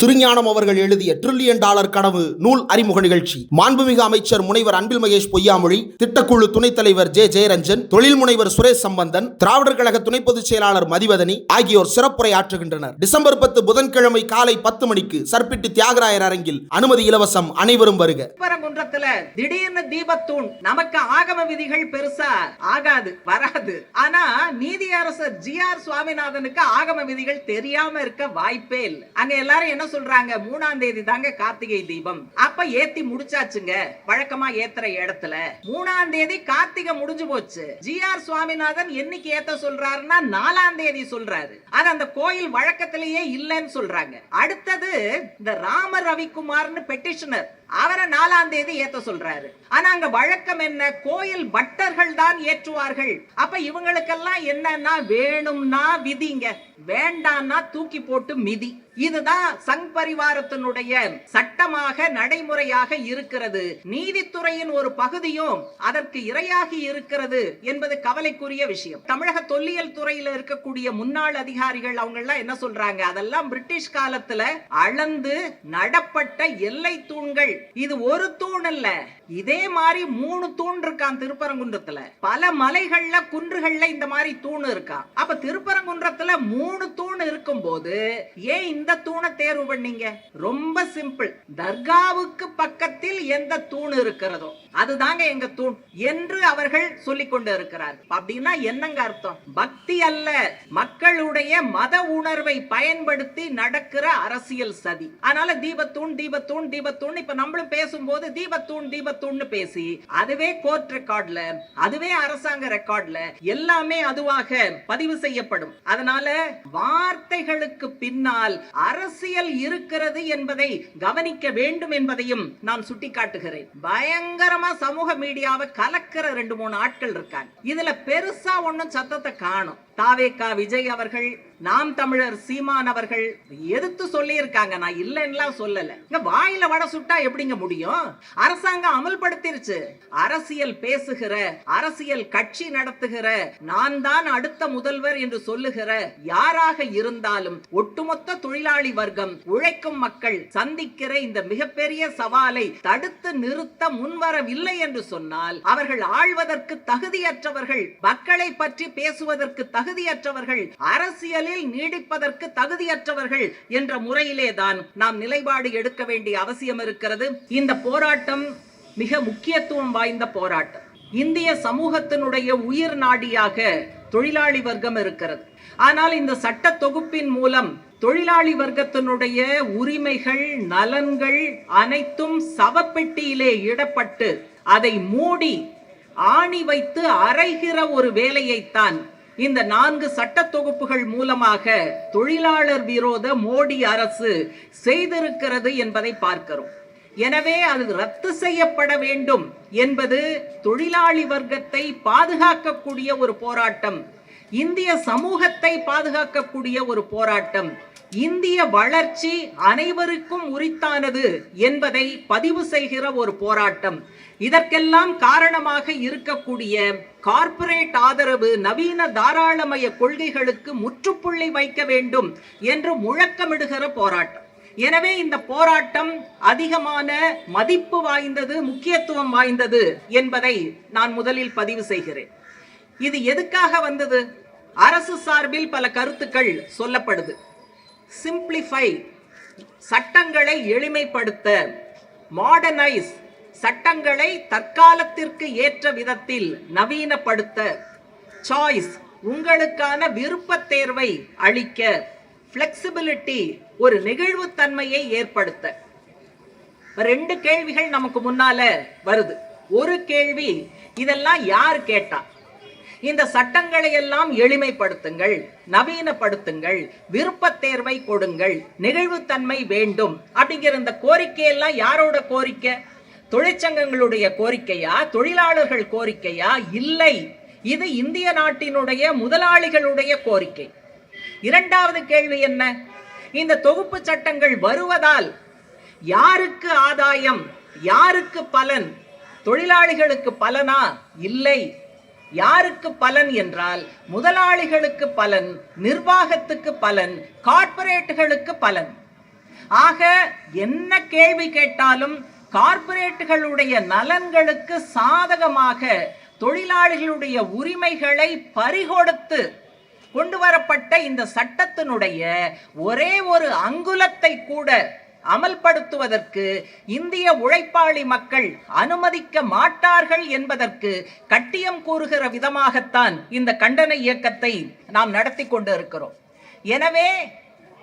திருஞானம் அவர்கள் எழுதிய $1 டிரில்லியன் கனவு நூல் அறிமுக நிகழ்ச்சி. மாண்புமிகு அமைச்சர் முனைவர் அன்பில் மகேஷ் பொய்யாமொழி, திட்டக்குழு துணைத் தலைவர் ஜெயரஞ்சன், தொழில் முனைவர் சுரேஷ் சம்பந்தன், திராவிடர் கழக துணை பொதுச் செயலாளர் மதிவதனி ஆகியோர் சிறப்புரை ஆற்றுகின்றனர். டிசம்பர் 10 புதன்கிழமை காலை 10 மணிக்கு சர்பிட்டி தியாகராயர் அரங்கில். அனுமதி இலவசம். அனைவரும் வருக. திடீர்னு தீபத்தூண் நமக்கு ஆகம விதிகள் பெருசா ஆகாது, வராது. ஆனா நீதியரசர் GR சுவாமிநாதனுக்கு ஆகம விதிகள் தெரியாம இருக்க வாய்ப்பே இல்லை. அங்க எல்லாரும் என்ன சொல்றாங்க, 3ஆம் தேதி தாங்க கார்த்திகை தீபம். அப்ப ஏத்தி முடிச்சாச்சுங்க. வழக்கமா ஏத்துற இடத்துல 3ஆம் தேதி கார்த்திகை முடிஞ்சு போச்சு. GR சுவாமிநாதன் என்னைக்கு ஏத்த சொல்றாருன்னா 4ஆம் தேதி சொல்றாரு. அது அந்த கோயில் வழக்கத்திலேயே இல்லைன்னு சொல்றாங்க. அடுத்தது இந்த ராம ரவிக்குமார்னு பெட்டிஷனர், அவரை 4ஆம் தேதி ஏத்த சொல்றாரு. ஆனா அங்க வழக்கம் என்ன, கோயில் பட்டர்கள் தான் ஏற்றுவார்கள். அப்ப இவங்களுக்கெல்லாம் என்னன்னா, வேணும்னா விதிங்க, வேண்டாம்னா தூக்கி போட்டு மிதி. இதுதான் சங் பரிவாரத்தினுடைய சட்டமாக நடைமுறையாக இருக்கிறது. நீதித்துறையின் ஒரு பகுதியும் அதற்கு இரையாகி இருக்கிறது என்பது கவலைக்குரிய விஷயம். தமிழக தொல்லியல் துறையில இருக்கக்கூடிய முன்னாள் அதிகாரிகள் அவங்க எல்லாம் என்ன சொல்றாங்க, அதெல்லாம் பிரிட்டிஷ் காலத்துல அளந்து நடப்பட்ட எல்லை தூண்கள். இது ஒரு தூண் அல்ல, இதே மாதிரி 3 தூண் இருக்கான் திருப்பரங்குன்றத்துல. பல மலைகள்ல குன்றுகள்ல இந்த மாதிரி தூண் இருக்கா. அப்ப திருப்பரங்குன்றத்துல 3 தூண் இருக்கும் போது ஏன் இந்த தூணை தேர்வு பண்ணீங்க? ரொம்ப சிம்பிள். தர்காவுக்கு பக்கத்தில் எந்த தூண் இருக்கிறதோ அதுதாங்க எங்க தூண் என்று அவர்கள் சொல்லிக் கொண்டு இருக்கிறார். அப்படின்னா என்னங்க அர்த்தம்? பக்தி அல்ல, மக்களுடைய மத உணர்வை பயன்படுத்தி நடக்கிற அரசியல் சதி. அதனால தீபத்தூண் தீபத்தூண் தீபத்தூண் இப்ப நம்மளும் பேசும்போது தீபத்தூண் தீபத்தூண் பேசி அதுவே கோர்ட் ரெக்கார்ட்ல, அதுவே அரசாங்க ரெக்கார்ட்ல எல்லாமே அதுவாக பதிவு செய்யப்படும். அதனால வார்த்தைகளுக்கு பின்னால் அரசியல் இருக்கிறது என்பதை கவனிக்க வேண்டும் என்பதையும் நான் சுட்டிக்காட்டுகிறேன். பயங்கரமா சமூக மீடியாவை கலக்கிற 2-3 ஆட்கள் இருக்காங்க. இதுல பெருசா ஒன்னும் சத்தத்தை காணும். தாவேகா விஜய் அவர்கள், நாம் தமிழர் சீமான் அவர்கள் எதிர்த்து சொல்லி இருக்காங்க. நான் இல்லைன்னா சொல்லல. வாயில வடை சுட்டா எப்படிங்க முடியும்? அரசாங்கம் அமல்படுத்திருச்சு. அரசியல் பேசுகிற, அரசியல் கட்சி நடத்துகிற, நான் தான் அடுத்த முதல்வர் என்று சொல்லுகிற யாராக இருந்தாலும் ஒட்டுமொத்த தொழிலாளி வர்க்கம், உழைக்கும் மக்கள் சந்திக்கிற இந்த மிகப்பெரிய சவாலை தடுத்து நிறுத்த முன்வரவில்லை என்று சொன்னால் அவர்கள் ஆள்வதற்கு தகுதியற்றவர்கள், மக்களை பற்றி பேசுவதற்கு தகுதியற்றவர்கள், அரசியலில் நீடிப்பதற்கு தகுதியற்றவர்கள் என்ற முறையிலே தான் நாம் நிலைப்பாடு எடுக்க வேண்டிய அவசியம் இருக்கிறது. இந்த போராட்டம் மிக முக்கியத்துவம் வாய்ந்த போராட்டம். இந்திய சமூகத்தினுடைய உயிர் நாடியாக தொழிலாளி வர்க்கம் இருக்கிறது. ஆனால் இந்த சட்ட தொகுப்பின் மூலம் தொழிலாளி வர்க்கத்தினுடைய உரிமைகள், நலன்கள் அனைத்தும் சவப்பெட்டியிலே இடப்பட்டு அதை மூடி ஆணி வைத்து அரைகிற ஒரு வேலையைத்தான் இந்த 4 சட்ட தொகுப்புகள் மூலமாக தொழிலாளர் விரோத மோடி அரசு செய்திருக்கிறது என்பதை பார்க்கிறோம். எனவே அது ரத்து செய்யப்பட வேண்டும் என்பது தொழிலாளி வர்க்கத்தை பாதுகாக்கக்கூடிய ஒரு போராட்டம், இந்திய சமூகத்தை பாதுகாக்கக்கூடிய ஒரு போராட்டம், இந்திய வளர்ச்சி அனைவருக்கும் உரித்தானது என்பதை பதிவு செய்கிற ஒரு போராட்டம். இதற்கெல்லாம் காரணமாக இருக்கக்கூடிய கார்ப்பரேட் ஆதரவு, நவீன தாராளமய கொள்கைகளுக்கு முற்றுப்புள்ளி வைக்க வேண்டும் என்று முழக்கமிடுகிற போராட்டம். எனவே இந்த போராட்டம் அதிகமான மதிப்பு வாய்ந்தது, முக்கியத்துவம் வாய்ந்தது என்பதை நான் முதலில் பதிவு செய்கிறேன். இது எதுக்காக வந்தது? அரசு சார்பில் பல கருத்துக்கள் சொல்லப்படுது. சிம்பிளிஃபை, சட்டங்களை எளிமைப்படுத்த, மாடர்னைஸ், சட்டங்களை தற்காலத்திற்கு ஏற்ற விதத்தில் நவீனப்படுத்த, சாய்ஸ், உங்களுக்கான விருப்ப தேர்வை அளிக்க, பிளெக்சிபிலிட்டி, ஒரு நெகிழ்வுத்தன்மையை ஏற்படுத்த. 2 கேள்விகள் நமக்கு முன்னால வருது. ஒரு கேள்வி, இதெல்லாம் யார் கேட்டா? இந்த சட்டங்களை எல்லாம் எளிமைப்படுத்துங்கள், நவீனப்படுத்துங்கள், விருப்ப தேர்வை கொடுங்கள், நெகிழ்வுத்தன்மை வேண்டும் அப்படிங்கிற இந்த கோரிக்கையெல்லாம் யாரோட கோரிக்கை? தொழிற்சங்கங்களுடைய கோரிக்கையா? தொழிலாளர்கள் கோரிக்கையா? இல்லை, இது இந்திய நாட்டினுடைய முதலாளிகளுடைய கோரிக்கை. 2வது கேள்வி என்ன? இந்த தொகுப்பு சட்டங்கள் வருவதால் யாருக்கு ஆதாயம், யாருக்கு பலன்? தொழிலாளிகளுக்கு பலனா? இல்லை. யாருக்கு பலன் என்றால் முதலாளிகளுக்கு பலன், நிர்வாகத்துக்கு பலன், கார்ப்பரேட்டுகளுக்கு பலன். ஆக என்ன கேள்வி கேட்டாலும் கார்ப்பரேட்டுகளுடைய நலன்களுக்கு சாதகமாக தொழிலாளிகளுடைய உரிமைகளை பறிகொடுத்து கொண்டு வரப்பட்ட இந்த சட்டத்தினுடைய ஒரே ஒரு அங்குலத்தை கூட அமல்படுத்துவதற்கு இந்திய உழைப்பாளி மக்கள் அனுமதிக்க மாட்டார்கள் என்பதற்கு கட்டியம் கூறுகிற விதமாகத்தான் இந்த கண்டன இயக்கத்தை நாம் நடத்தி கொண்டு இருக்கிறோம். எனவே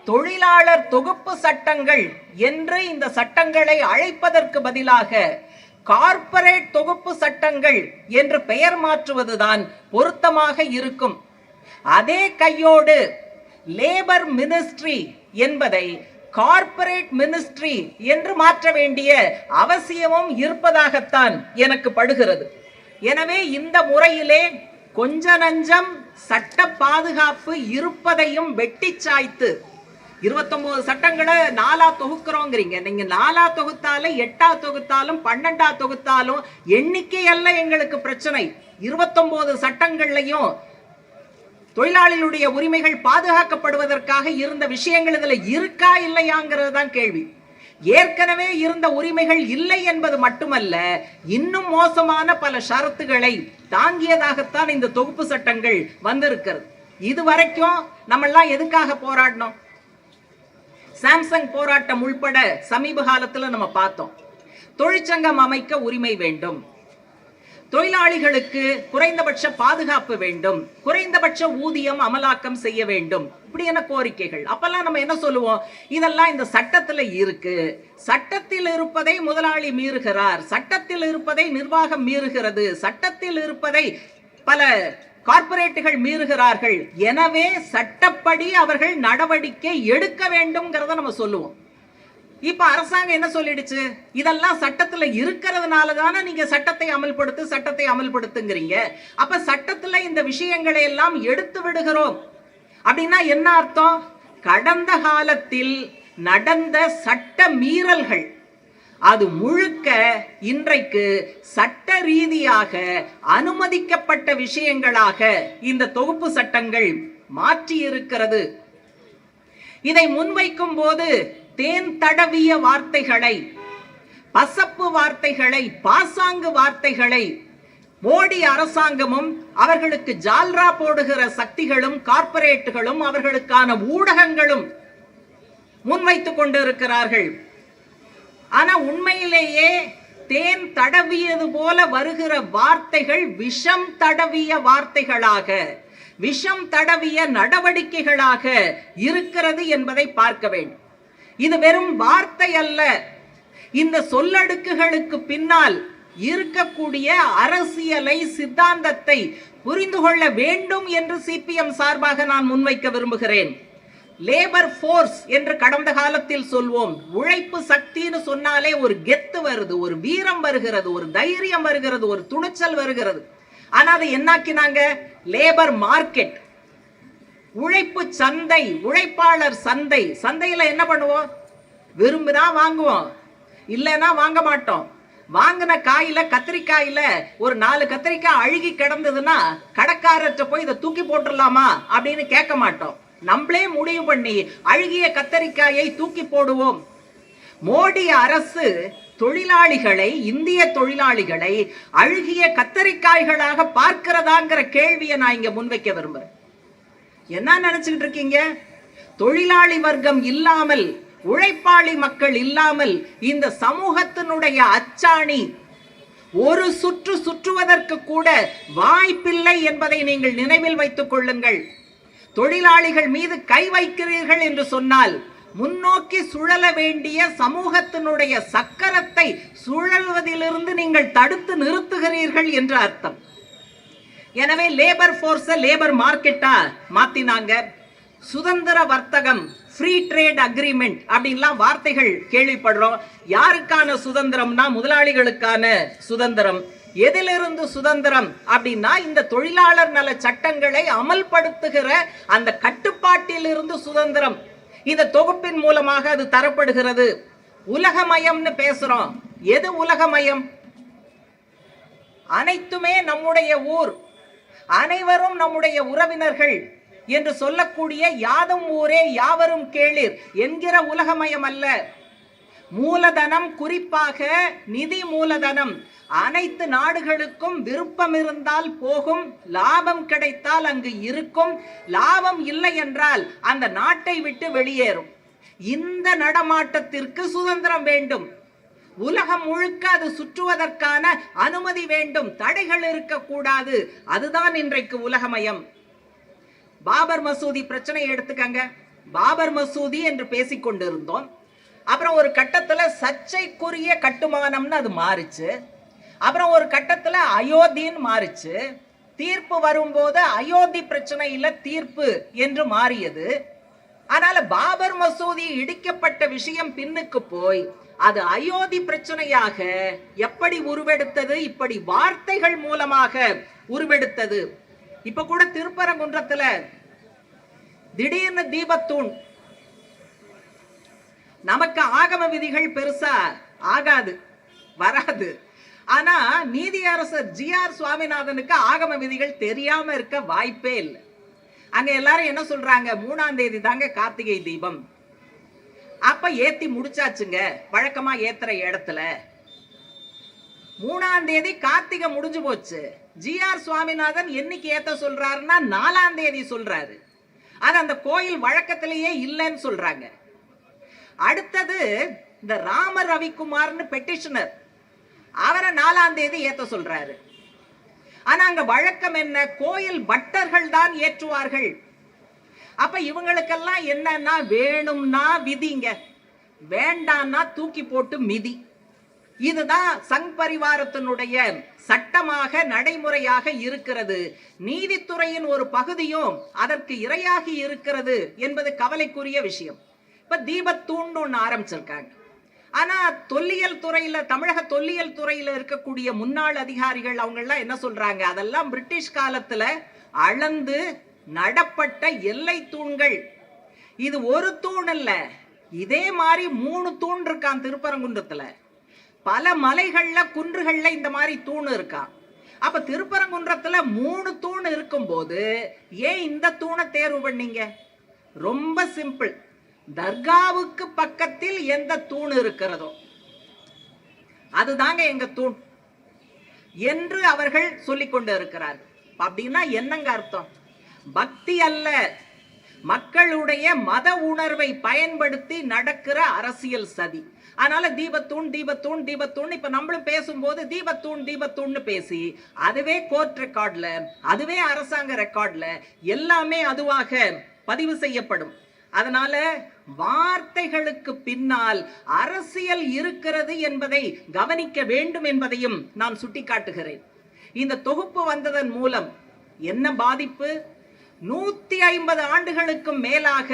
தொழிலாளர் தொகுப்பு சட்டங்கள் என்று இந்த சட்டங்களை அழைப்பதற்கு பதிலாக கார்ப்பரேட் தொகுப்பு சட்டங்கள் என்று பெயர் மாற்றுவதுதான் பொருத்தமாக இருக்கும். அதே கையோடு லேபர் மினிஸ்ட்ரி என்பதை கார்ப்பரேட் மினிஸ்ட்ரி என்று மாற்ற வேண்டிய அவசியமும் இருப்பதாகத்தான் எனக்கு படுகிறது. எனவே இந்த முறையிலே கொஞ்ச நஞ்சம் சட்ட பாதுகாப்பு இருப்பதையும் வெட்டி சாய்த்து 29 சட்டங்களை 4 தொகுக்கிறோங்கிறீங்க. நீங்க 4 தொகுத்தாலும் 8 தொகுத்தாலும் 12 தொகுத்தாலும் எண்ணிக்கை அல்ல எங்களுக்கு பிரச்சனை. 29 சட்டங்கள்லையும் தொழிலாளிகளுடைய உரிமைகள் பாதுகாக்கப்படுவதற்காக இருந்த விஷயங்கள் இதுல இருக்கா இல்லையாங்கிறது தான் கேள்வி. ஏற்கனவே இருந்த உரிமைகள் இல்லை என்பது மட்டுமல்ல, இன்னும் மோசமான பல ஷரத்துகளை தாங்கியதாகத்தான் இந்த தொகுப்பு சட்டங்கள் வந்திருக்கிறது. இதுவரைக்கும் நம்மெல்லாம் எதுக்காக போராடணும்? சாம்சங் போராட்டம் உள்பட சமீப காலத்துல நம்ம பார்த்தோம். தொழிற்சங்கம் அமைக்க உரிமை வேண்டும், தொழிலாளிகளுக்கு குறைந்தபட்ச பாதுகாப்பு வேண்டும், குறைந்தபட்ச ஊதியம் அமலாக்கம் செய்ய வேண்டும், இப்படியான கோரிக்கைகள். அப்பெல்லாம் நம்ம என்ன சொல்லுவோம்? இதெல்லாம் இந்த சட்டத்தில் இருக்கு, சட்டத்தில் இருப்பதை முதலாளி மீறுகிறார், சட்டத்தில் இருப்பதை நிர்வாகம் மீறுகிறது, சட்டத்தில் இருப்பதை பல கார்ப்பரேட்டுகள் மீறுகிறார்கள், எனவே சட்டப்படி அவர்கள் நடவடிக்கை எடுக்க வேண்டும்ங்கிறத நம்ம சொல்லுவோம். இப்ப அரசாங்கம் என்ன சொல்லிடுச்சு? இதெல்லாம் சட்டத்துல இருக்கிறதுனால தானே நீங்க சட்டத்தை அமல்படுத்துங்கிறீங்க. அப்ப சட்டத்துல இந்த விஷயங்களை எல்லாம் எடுத்து விடுகிறோம் அப்படின்னா என்ன அர்த்தம்? கடந்த காலத்தில் நடந்த சட்ட மீறல்கள் அது முழுக்க இன்றைக்கு சட்ட ரீதியாக அனுமதிக்கப்பட்ட விஷயங்களாக இந்த தொகுப்பு சட்டங்கள் மாற்றி இருக்கிறது. இதை முன்வைக்கும் போது தேன் தடவிய வார்த்தைகளை, பசப்பு வார்த்தைகளை, பாசாங்கு வார்த்தைகளை மோடி அரசாங்கமும் அவர்களுக்கு ஜால்ரா போடுகிற சக்திகளும் கார்ப்பரேட்டுகளும் அவர்களுக்கான ஊடகங்களும் முன்வைத்துக் கொண்டிருக்கிறார்கள். ஆனா உண்மையிலேயே தேன் தடவியது போல வருகிற வார்த்தைகள் விஷம் தடவிய வார்த்தைகளாக, விஷம் தடவிய நடவடிக்கைகளாக இருக்கிறது என்பதை பார்க்க வேண்டும். இது வெறும் வார்த்தை அல்ல, இந்த சொல்லடுக்குகளுக்கு பின்னால் இருக்கக்கூடிய அரசியலை, சித்தாந்தத்தை புரிந்து கொள்ள வேண்டும் என்று சிபிஎம் சார்பாக நான் முன்வைக்க விரும்புகிறேன். லேபர் போர்ஸ் என்று கடந்த காலத்தில் சொல்வோம். உழைப்பு சக்தின்னு சொன்னாலே ஒரு கெத்து வருது, ஒரு வீரம் வருகிறது, ஒரு தைரியம் வருகிறது, ஒரு துணிச்சல் வருகிறது. ஆனா அதை என்னாக்கினாங்க? லேபர் மார்க்கெட், உழைப்பு சந்தை, உழைப்பாளர் சந்தை. சந்தையில என்ன பண்ணுவோம்? விரும்புனா வாங்குவோம், இல்லைன்னா வாங்க மாட்டோம். வாங்கின காயில, கத்திரிக்காயில ஒரு 4 கத்திரிக்காய் அழுகி கிடந்ததுன்னா கடைக்காரர்கிட்ட போய் இதை தூக்கி போட்டுடலாமா அப்படின்னு கேட்க மாட்டோம். நம்மளே முடிவு பண்ணி அழுகிய கத்தரிக்காயை தூக்கி போடுவோம். மோடி அரசு தொழிலாளிகளை, இந்திய தொழிலாளிகளை அழுகிய கத்தரிக்காய்களாக பார்க்கிறதாங்கிற கேள்வியை நான் இங்க முன்வைக்க விரும்புறேன். என்ன நினைச்சுக்கிட்டு இருக்கீங்க? தொழிலாளி வர்க்கம் இல்லாமல், உழைப்பாளி மக்கள் இல்லாமல் இந்த சமூகத்தினுடைய அச்சாணி ஒரு சுற்று சுற்றுவதற்கு கூட வாய்ப்பில்லை என்பதை நீங்கள் நினைவில் வைத்துக் கொள்ளுங்கள். தொழிலாளிகள் மீது கை வைக்கிறீர்கள் என்று சொன்னால் முன்னோக்கி சுழல வேண்டிய சமூகத்தினுடைய சக்கரத்தை சுழல்வதிலிருந்து நீங்கள் தடுத்து நிறுத்துகிறீர்கள் என்று அர்த்தம். எனவே லேபர் போர்ஸ லேபர் மார்க்கெட்டா மாத்தினாங்க. சுதந்திர வர்த்தகம், ஃப்ரீ ட்ரேட் அக்ரிமெண்ட் அப்படின்லாம் வார்த்தைகள் கேள்விப்படுறோம். யாருக்கான சுதந்திரம்னா முதலாளிகளுக்கான சுதந்திரம். எதிலிருந்து சுதந்திரம் அப்படின்னா இந்த தொழிலாளர் நல சட்டங்களை அமல்படுத்துகிற அந்த கட்டுப்பாட்டில் இருந்து சுதந்திரம். இந்த தொகுப்பின் மூலமாக அது தரப்படுகிறது. உலகமயம்னு பேசுறோம். எது உலகமயம்? அனைத்துமே நம்முடைய ஊர், அனைவரும் நம்முடைய உறவினர்கள் என்று சொல்லக்கூடிய யாதும் ஊரே யாவரும் கேளீர் என்கிற உலகமயம் அல்ல. மூலதனம், குறிப்பாக நிதி மூலதனம், அனைத்து நாடுகளுக்கும் விருப்பம் இருந்தால் போகும், லாபம் கிடைத்தால் அங்கு இருக்கும், லாபம் இல்லை என்றால் அந்த நாட்டை விட்டு வெளியேறும். இந்த நடமாட்டத்திற்கு சுதந்திரம் வேண்டும். உலகம் முழுக்க அது சுற்றுவதற்கான அனுமதி வேண்டும், தடைகள் இருக்கக்கூடாது. அதுதான் இன்றைக்கு உலகமயம். பாபர் மசூதி பிரச்சனை எடுத்துக்கங்க. பாபர் மசூதி என்று பேசிக் கொண்டிருந்தோம். அப்புறம் ஒரு கட்டத்துல சர்ச்சைக்குரிய கட்டுமானம்னு அது மாறுச்சு. அப்புறம் ஒரு கட்டத்துல அயோத்தின்னு மாறுச்சு. தீர்ப்பு வரும்போது அயோத்தி பிரச்சனை இல்ல தீர்ப்பு என்று மாறியது. அதனால பாபர் மசூதி இடிக்கப்பட்ட விஷயம் பின்னுக்கு போய் அது அயோத்தி பிரச்சனையாக எப்படி உருவெடுத்தது? இப்படி வார்த்தைகள் மூலமாக உருவெடுத்தது. இப்ப கூட திருப்பரங்குன்றத்துல திடீர்னு தீபத்தூண். நமக்கு ஆகம விதிகள் பெருசா ஆகாது, வராது. ஆனா நீதியரசர் ஜி.ஆர். சுவாமிநாதனுக்கு ஆகம விதிகள் தெரியாம இருக்க வாய்ப்பே இல்லை. அங்க எல்லாரும் என்ன சொல்றாங்க? 3ஆம் தேதி தாங்க கார்த்திகை தீபம். அப்ப ஏத்தி முடிச்சாச்சுங்க. வழக்கமா ஏத்துற இடத்துல 3ஆம் தேதி கார்த்திகை முடிஞ்சு போச்சு. ஜி.ஆர். சுவாமிநாதன் என்னைக்கு ஏத்த சொல்றாருன்னா 4ஆம் தேதி சொல்றாரு. அது அந்த கோயில் வழக்கத்திலேயே இல்லைன்னு சொல்றாங்க. அடுத்தது இந்த ராம ரவிக்குமார்னு பெட்டிஷனர், அவரை 4ஆம் தேதி ஏத்த சொல்றாரு. ஆனா அங்க வழக்கம் என்ன? கோயில் பட்டர்கள் தான் ஏற்றுவார்கள். அப்ப இவங்களுக்கெல்லாம் என்னன்னா, வேணும்னா விதிங்க, வேண்டாம்னா தூக்கி போட்டு மிதி. இதுதான் சங் பரிவாரத்தினுடைய சட்டமாக நடைமுறையாக இருக்கிறது. நீதித்துறையின் ஒரு பகுதியும் அதற்கு இரையாகி இருக்கிறது என்பது கவலைக்குரிய விஷயம். இப்ப தீபத்தூண் ஒண்ணு ஆரம்பிச்சிருக்காங்க. ஆனா தொல்லியல் துறையில, தமிழக தொல்லியல் துறையில இருக்கக்கூடிய முன்னாள் அதிகாரிகள் அவங்க எல்லாம் என்ன சொல்றாங்க? அதெல்லாம் பிரிட்டிஷ் காலத்துல அளந்து நடப்பட்ட எல்லை தூண்கள். இது ஒரு தூண் அல்ல, இதே மாதிரி 3 தூண் இருக்கான் திருப்பரங்குன்றத்துல. பல மலைகள்ல, குன்றுகள்ல இந்த மாதிரி தூண் இருக்கான். அப்ப திருப்பரங்குன்றத்துல 3 தூண் இருக்கும் போது ஏன் இந்த தூணை தேர்வு பண்ணீங்க? ரொம்ப சிம்பிள். தர்காவுக்கு பக்கத்தில் எந்த தூண் இருக்கிறதோ அதுதாங்க எங்க தூண் என்று அவர்கள் சொல்லிக் கொண்டு இருக்கிறார்கள். அப்படின்னா என்னங்க அர்த்தம்? பக்தி அல்ல, மக்களுடைய மத உணர்வை பயன்படுத்தி நடக்கிற அரசியல் சதி. அதனால தீபத்தூண் தீபத்தூண் தீபத்தூண். இப்ப நம்மளும் பேசும்போது தீபத்தூண் தீபத்தூண்னு பேசி அதுவே கோர்ட் ரெக்கார்ட்ல, அதுவே அரசாங்க ரெக்கார்ட்ல எல்லாமே அதுவாக பதிவு செய்யப்படும். அதனால வார்த்தைகளுக்கு பின்னால் அரசியல் இருக்கிறது என்பதை கவனிக்க வேண்டும் என்பதையும் நான் சுட்டிக்காட்டுகிறேன். இந்த தொகுப்பு வந்ததன் மூலம் என்ன பாதிப்பு? 150 ஆண்டுகளுக்கு மேலாக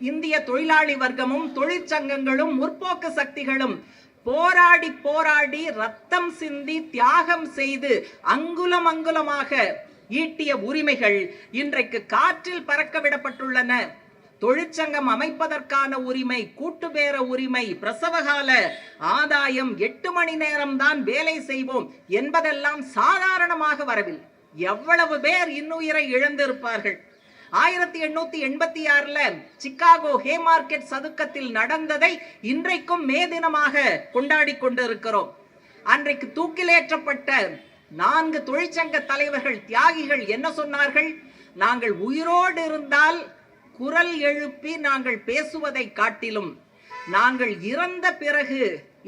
இந்திய தொழிலாளி வர்க்கமும் தொழிற்சங்கங்களும் முற்போக்கு சக்திகளும் போராடி போராடி ரத்தம் சிந்தி தியாகம் செய்து அங்குலம் அங்குலமாக ஈட்டிய உரிமைகள் இன்றைக்கு காற்றில் பறக்க விடப்பட்டுள்ளன. தொழிற்சங்கம் அமைப்பதற்கான உரிமை, கூட்டுபேர உரிமை, பிரசவகால ஆதாயம், 8 மணி நேரம் தான் வேலை செய்வோம் என்பதெல்லாம் சாதாரணமாக வரவில்லை. எவ்வளவு பேர் இன்னுயிரை இழந்திருப்பார்கள். 1886 சிக்காகோ ஹேமார்க்கெட் சதுக்கத்தில் நடந்ததை இன்றைக்கும் மே தினமாக கொண்டாடி கொண்டிருக்கிறோம். அன்றைக்கு தூக்கிலேற்றப்பட்ட 4 தொழிற்சங்க தலைவர்கள், தியாகிகள் என்ன சொன்னார்கள்? நாங்கள் உயிரோடு இருந்தால் குரல் எழுப்பி நாங்கள் பேசுவதை காட்டிலும் நாங்கள் இறந்த பிறகு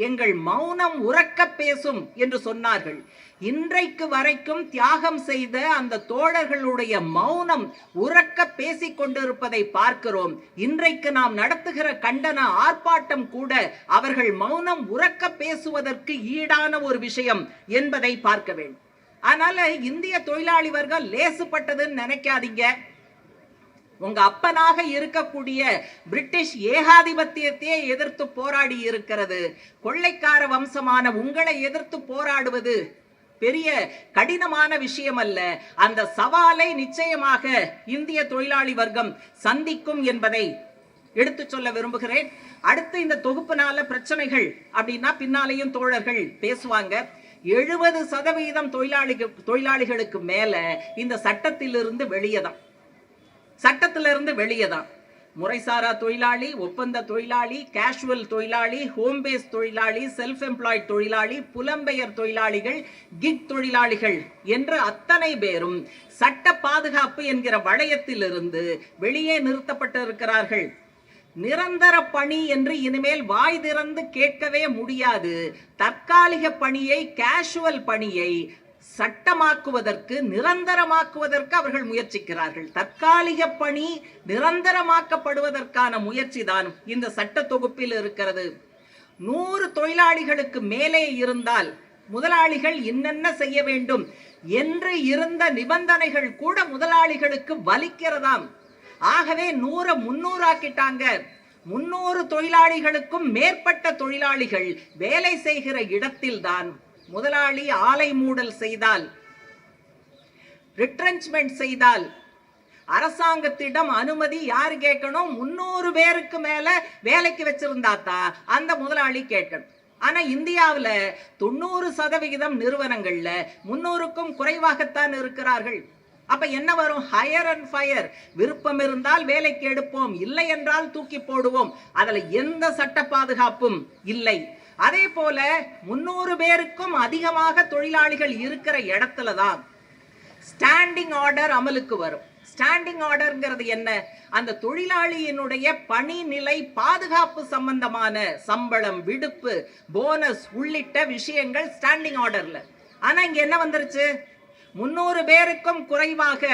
எங்கள் மௌனம் உறக்க பேசும் என்று சொன்னார்கள். இன்றைக்கு வரைக்கும் தியாகம் செய்த அந்த தோழர்களுடைய மௌனம் உறக்க பேசிக் கொண்டிருப்பதை பார்க்கிறோம். இன்றைக்கு நாம் நடத்துகிற கண்டன ஆர்ப்பாட்டம் கூட அவர்கள் மௌனம் உறக்க பேசுவதற்கு ஈடான ஒரு விஷயம் என்பதை பார்க்க வேண்டும். அதனால இந்திய தொழிலாளி வர்க்கம் லேசுப்பட்டதுன்னு நினைக்காதீங்க. உங்க அப்பனாக இருக்கக்கூடிய பிரிட்டிஷ் ஏகாதிபத்தியத்தையே எதிர்த்து போராடி இருக்கிறது. கொள்ளைக்கார வம்சமான உங்களை எதிர்த்து போராடுவது பெரிய கடினமான விஷயம் அல்ல. அந்த சவாலை நிச்சயமாக இந்திய தொழிலாளி வர்க்கம் சந்திக்கும் என்பதை எடுத்து சொல்ல விரும்புகிறேன். அடுத்து இந்த தொகுப்புனால பிரச்சனைகள் அப்படின்னா பின்னாலேயும் தோழர்கள் பேசுவாங்க. 70% தொழிலாளிகளுக்கு மேல இந்த சட்டத்திலிருந்து வெளியேதான். சட்டத்திலிருந்து வெளியே தான். முறைசாரா தொழிலாளி, ஒப்பந்த தொழிலாளி, கேஷுவல் தொழிலாளி, ஹோம் பேஸ் தொழிலாளி, செல்ஃப் எம்ப்ளாய்ட் தொழிலாளி, புலம்பெயர் தொழிலாளிகள், கிக் தொழிலாளிகள் என்று அத்தனை பேரும் சட்ட பாதுகாப்பு என்கிற வளையத்திலிருந்து வெளியே நிறுத்தப்பட்டிருக்கிறார்கள். நிரந்தர பணி என்று இனிமேல் வாய் திறந்து கேட்கவே முடியாது. தற்காலிக பணியை, கேஷுவல் பணியை சட்டமாக்குவதற்கு, நிரந்தரமாக்குவதற்கு அவர்கள் முயற்சிக்கிறார்கள். தற்காலிக பணி நிரந்தரமாக்கப்படுவதற்கான முயற்சி தான் இந்த சட்ட தொகுப்பில் இருக்கிறது. 100 தொழிலாளிகளுக்கு மேலே இருந்தால் முதலாளிகள் என்னென்ன செய்ய வேண்டும் என்று இருந்த நிபந்தனைகள் கூட முதலாளிகளுக்கு வலிக்கிறதாம். ஆகவே 100 300 ஆக்கிட்டாங்க. 300 தொழிலாளிகளுக்கும் மேற்பட்ட தொழிலாளிகள் வேலை செய்கிற இடத்தில்தான் முதலாளி ஆலை மூடல் செய்தால், ரிட்ரென்ச்மெண்ட் செய்தால் அரசாங்கத்திடம் அனுமதி யாரு கேட்கணும்? 300 பேருக்கு மேல வேலைக்கு வச்சிருந்தாத்தா அந்த முதலாளி கேட்கணும். ஆனா இந்தியாவில் 90% நிறுவனங்கள்ல 300க்கும் குறைவாகத்தான் இருக்கிறார்கள். அப்ப என்ன வரும்? Higher and fire. விருப்பம் இருந்தால் வேலைக்கு எடுப்போம், இல்லை என்றால் தூக்கி போடுவோம். அதுல எந்த சட்ட பாதுகாப்பும் இல்லை. அதே போல 300 பேருக்கும் அதிகமாக தொழிலாளிகள் இருக்கிற இடத்துல தான் ஸ்டாண்டிங் ஆர்டர் அமலுக்கு வரும். ஸ்டாண்டிங் ஆர்டர்ங்கிறது என்ன? அந்த தொழிலாளியினுடைய பணி நிலை பாதுகாப்பு சம்பந்தமான சம்பளம், விடுப்பு, போனஸ் உள்ளிட்ட விஷயங்கள் ஸ்டாண்டிங் ஆர்டர்ல. ஆனா இங்க என்ன வந்துருச்சு? 300 பேருக்கும் குறைவாக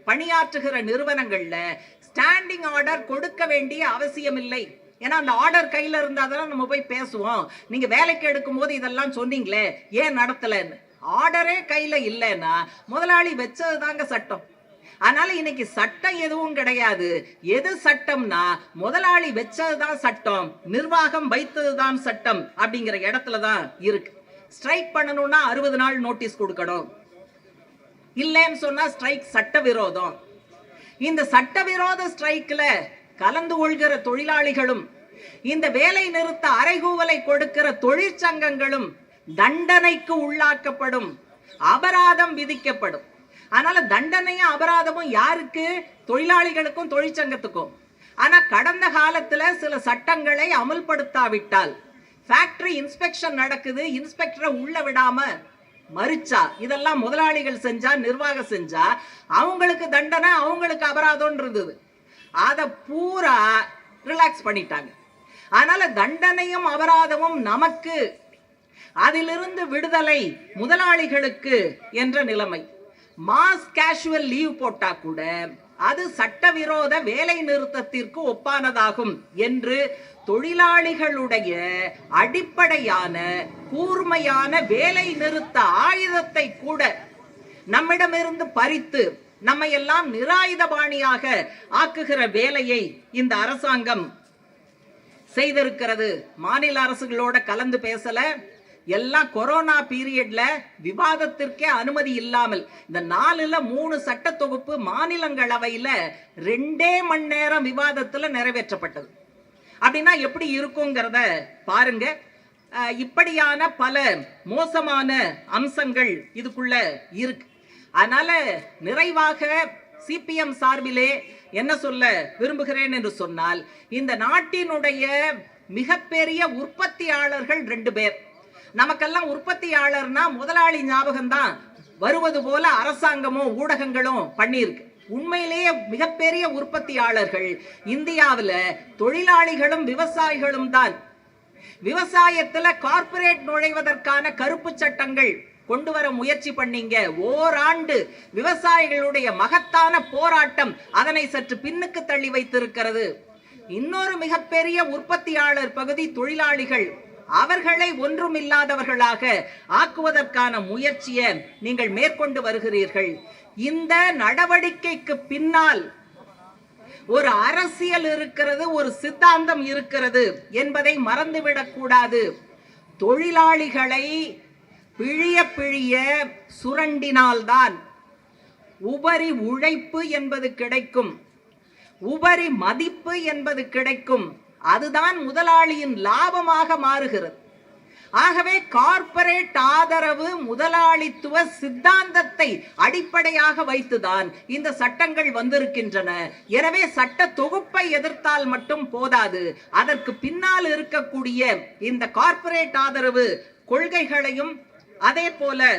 பணியாற்றுகிற நிறுவனங்கள்ல ஸ்டாண்டிங் ஆர்டர் கொடுக்க வேண்டிய அவசியம் இல்லை. ஏன்னா அந்த ஆர்டர் கையில இருந்தாதான் நம்ம போய் பேசுவோம். நீங்க வேலைக்கு எடுக்கும் போது இதெல்லாம் சொன்னீங்களே, ஏன் நடத்தலன்னு. ஆர்டரே கையில இல்லைன்னா முதலாளி வச்சதுதாங்க சட்டம். அதனால இன்னைக்கு சட்டம் எதுவும் கிடையாது. எது சட்டம்னா முதலாளி வச்சதுதான் சட்டம், நிர்வாகம் வைத்ததுதான் சட்டம் அப்படிங்கிற இடத்துலதான் இருக்கு. ஸ்ட்ரைக் பண்ணணும்னா 60 நாள் நோட்டீஸ் கொடுக்கணும். இல்லைன்னு சொன்னா ஸ்ட்ரைக் சட்டவிரோதம். இந்த சட்டவிரோத ஸ்ட்ரைக்ல கலந்து கொள்கிற தொழிலாளிகளும், இந்த வேலை நிறுத்த அறைகூவலை கொடுக்கிற தொழிற்சங்கங்களும் தண்டனைக்கு உள்ளாக்கப்படும், அபராதம் விதிக்கப்படும். அதனால தண்டனையும் அபராதமும் யாருக்கு? தொழிலாளிகளுக்கும் தொழிற்சங்கத்துக்கும். ஆனா கடந்த காலத்துல சில சட்டங்களை அமல்படுத்தாவிட்டால், ஃபேக்டரி இன்ஸ்பெக்ஷன் நடக்குது, இன்ஸ்பெக்டரை உள்ள விடாம மறுச்சா, இதெல்லாம் முதலாளிகள் செஞ்சா, நிர்வாகம் செஞ்சா அவங்களுக்கு தண்டனை, அவங்களுக்கு அபராதம் இருந்தது. அதை பூரா ரிலாக்ஸ் பண்ணிட்டாங்க. அதனால தண்டனையும் அபராதமும் நமக்கு, அதிலிருந்து விடுதலை முதலாளிகளுக்கு என்ற நிலைமை. மாஸ் கேஷுவல் லீவ் போட்டா கூட அது சட்டவிரோத வேலை நிறுத்தத்திற்கு ஒப்பானதாகும் என்று தொழிலாளிகளுடைய அடிப்படையான கூர்மையான வேலை நிறுத்த ஆயுதத்தை கூட நம்மிடமிருந்து பறித்து நம்மை எல்லாம் நிராயுதபாணியாக ஆக்குகிற வேலையை இந்த அரசாங்கம் செய்திருக்கிறது. மாநில அரசுகளோட கலந்து பேசல. எல்லாம் கொரோனா பீரியட்ல விவாதத்திற்கே அனுமதி இல்லாமல் இந்த 4ல் 3 சட்ட தொகுப்பு மாநிலங்களவையில 2 மணி நேரம் விவாதத்துல நிறைவேற்றப்பட்டது. அப்படின்னா எப்படி இருக்குங்கிறத பாருங்க. இப்படியான பல மோசமான அம்சங்கள் இதுக்குள்ள இருக்கு. அதனால நிறைவாக சிபிஎம் சார்பிலே என்ன சொல்ல விரும்புகிறேன் என்று சொன்னால், இந்த நாட்டினுடைய மிகப்பெரிய உற்பத்தியாளர்கள் 2 பேர். நமக்கெல்லாம் உற்பத்தியாளர்னா முதலாளி ஞாபகம் தான் வருவது போல அரசாங்கமும் ஊடகங்களும் பண்ணியிருக்கு. உண்மையிலேயே மிகப்பெரிய உற்பத்தியாளர்கள் இந்தியாவில் தொழிலாளிகளும் விவசாயிகளும் தான். விவசாயத்துல கார்ப்பரேட் நுழைவதற்கான கருப்பு சட்டங்கள் கொண்டு வர முயற்சி பண்ணீங்க. ஓராண்டு விவசாயிகளுடைய மகத்தான போராட்டம் அதனை சற்று பின்னுக்கு தள்ளி வைத்திருக்கிறது. இன்னொரு மிகப்பெரிய உற்பத்தியாளர் பகுதி தொழிலாளிகள். அவர்களை ஒன்றுமில்லாதவர்களாக ஆக்குவதற்கான முயற்சியை நீங்கள் மேற்கொண்டு வருகிறீர்கள். இந்த நடவடிக்கைக்கு பின்னால் ஒரு அரசியல் இருக்கிறது, ஒரு சித்தாந்தம் இருக்கிறது என்பதை மறந்துவிடக் கூடாது. தொழிலாளிகளை பிழிய பிழிய சுரண்டினால்தான் உபரி உழைப்பு என்பது கிடைக்கும், உபரி மதிப்பு என்பது கிடைக்கும். அதுதான் முதலாளியின் லாபமாக மாறுகிறது. ஆகவே கார்ப்பரேட் ஆதரவு முதலாளித்துவ சித்தாந்தத்தை அடிப்படையாக வைத்துதான் இந்த சட்டங்கள் வந்திருக்கின்றன. எனவே சட்ட தொகுப்பை எதிர்த்தால் மட்டும் போதாது, அதற்கு பின்னால் இருக்கக்கூடிய இந்த கார்ப்பரேட் ஆதரவு கொள்கைகளையும் அதே போல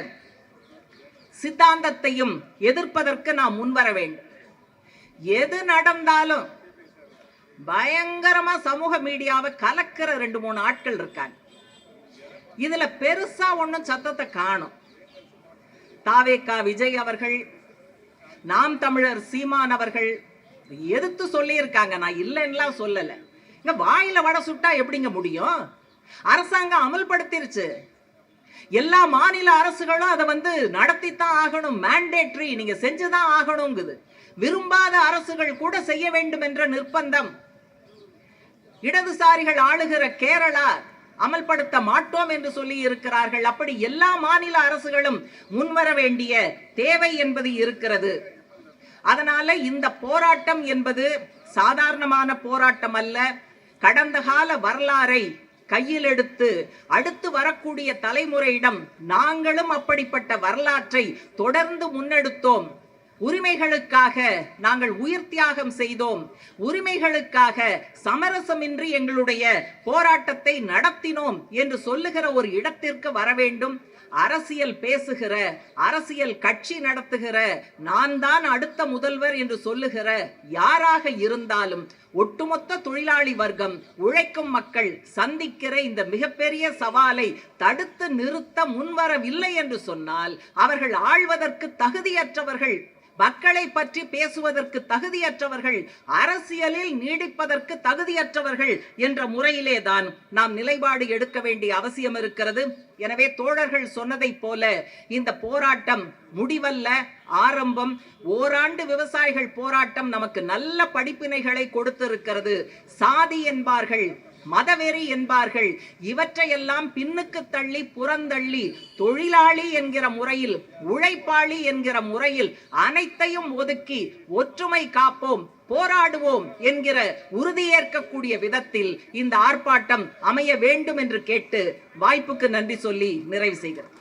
சித்தாந்தத்தையும் எதிர்ப்பதற்கு நாம் முன்வர வேண்டும். எது நடந்தாலும் பயங்கரமா சமூக மீடியாவை கலக்கிற 2-3 ஆட்கள் இருக்காங்க. இதுல பெருசா ஒன்னும் சத்தத்தை காணும். தாவேகா விஜய் அவர்கள், நாம் தமிழர் சீமான் அவர்கள் எதிர்த்து சொல்லி இருக்காங்க. நான் இல்லைன்னா சொல்லல. இங்க வாயில வடை சுட்டா எப்படிங்க முடியும்? அரசாங்கம் அமல்படுத்திருச்சு. எல்லா மாநில அரசுகளும் அதை நடத்தித்தான் ஆகணும், மேண்டேட்டரி, நீங்க செஞ்சுதான் ஆகணுங்குது. விரும்பாத அரசுகள் கூட செய்ய வேண்டும் என்ற நிர்பந்தம். இடதுசாரிகள் ஆளுகிற கேரளா அமல்படுத்த மாட்டோம் என்று சொல்லி இருக்கிறார்கள். அப்படி எல்லா மாநில அரசுகளும் முன்வர வேண்டிய தேவை என்பது இருக்கிறது. அதனால இந்த போராட்டம் என்பது சாதாரணமான போராட்டம் அல்ல. கடந்த கால வரலாறை கையில் எடுத்து அடுத்து வரக்கூடிய தலைமுறையிடம் நாங்களும் அப்படிப்பட்ட வரலாற்றை தொடர்ந்து முன்னெடுத்தோம். உரிமைகளுக்காக நாங்கள் உயிர் தியாகம் செய்தோம். உரிமைகளுக்காக சமரசமின்றி எங்களுடைய போராட்டத்தை நடத்தினோம் என்று சொல்லுகிற ஒரு இடத்திற்கு வர வேண்டும். அரசியல் பேசுகிற, அரசியல் கட்சி நடத்துகிற, நான் தான் அடுத்த முதல்வர் என்று சொல்லுகிற யாராக இருந்தாலும் ஒட்டுமொத்த தொழிலாளி வர்க்கம், உழைக்கும் மக்கள் சந்திக்கிற இந்த மிகப்பெரிய சவாலை தடுத்து நிறுத்த முன்வரவில்லை என்று சொன்னால் அவர்கள் ஆள்வதற்கு தகுதியற்றவர்கள், மக்களை பற்றி பேசுவதற்கு தகுதியற்றவர்கள், அரசியலில் நீடிப்பதற்கு தகுதியற்றவர்கள் என்ற முறையிலே தான் நாம் நிலைப்பாடு எடுக்க வேண்டிய அவசியம் இருக்கிறது. எனவே தோழர்கள் சொன்னதை போல இந்த போராட்டம் முடிவல்ல, ஆரம்பம். ஓராண்டு விவசாயிகள் போராட்டம் நமக்கு நல்ல படிப்பினைகளை கொடுத்திருக்கிறது. சாதி என்பார்கள், மதவெறி என்பார்கள், இவற்றையெல்லாம் பின்னுக்கு தள்ளி புறந்தள்ளி தொழிலாளி என்கிற முறையில், உழைப்பாளி என்கிற முறையில் அனைத்தையும் ஒதுக்கி ஒற்றுமை காப்போம், போராடுவோம் என்கிற உறுதியேற்கக்கூடிய விதத்தில் இந்த ஆர்ப்பாட்டம் அமைய வேண்டும் என்று கேட்டு வாய்ப்புக்கு நன்றி சொல்லி நிறைவு செய்கிறேன்.